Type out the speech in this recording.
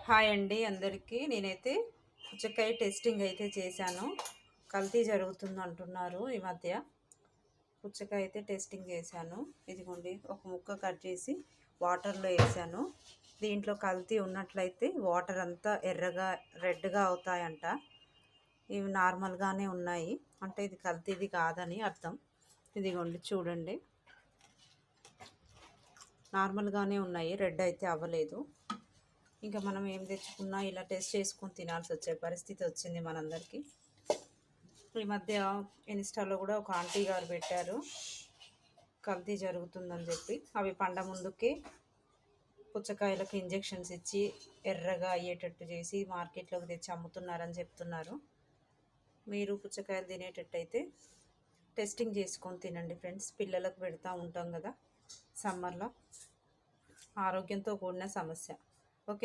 Hi అండి అందరికీ. నేనైతే పుచ్చకాయ టెస్టింగ్ అయితే చేశాను. కల్తీ జరుగుతుంది అంటున్నారు ఈ మధ్య. పుచ్చకాయ అయితే టెస్టింగ్ చేశాను. ఇదిగోండి, ఒక ముక్క కట్ చేసి వాటర్లో వేసాను. దీంట్లో కల్తీ ఉన్నట్లయితే వాటర్ అంతా ఎర్రగా రెడ్గా అవుతాయంట. ఇవి నార్మల్గానే ఉన్నాయి, అంటే ఇది కల్తీది కాదని అర్థం. ఇదిగోండి చూడండి, నార్మల్గానే ఉన్నాయి, రెడ్ అయితే అవ్వలేదు. ఇంకా మనం ఏం తెచ్చుకున్నా ఇలా టెస్ట్ చేసుకొని తినాల్సి వచ్చే పరిస్థితి వచ్చింది మనందరికీ. ఈ మధ్య ఇన్స్టాలో కూడా ఒక ఆంటీ గారు పెట్టారు, కల్తీ జరుగుతుందని చెప్పి. అవి పండ ముందుకే పుచ్చకాయలకు ఇంజెక్షన్స్ ఇచ్చి ఎర్రగా అయ్యేటట్టు చేసి మార్కెట్లోకి తెచ్చి అమ్ముతున్నారని చెప్తున్నారు. మీరు పుచ్చకాయలు తినేటట్టయితే టెస్టింగ్ చేసుకొని తినండి ఫ్రెండ్స్. పిల్లలకు పెడతా ఉంటాం కదా సమ్మర్లో, ఆరోగ్యంతో కూడిన సమస్య.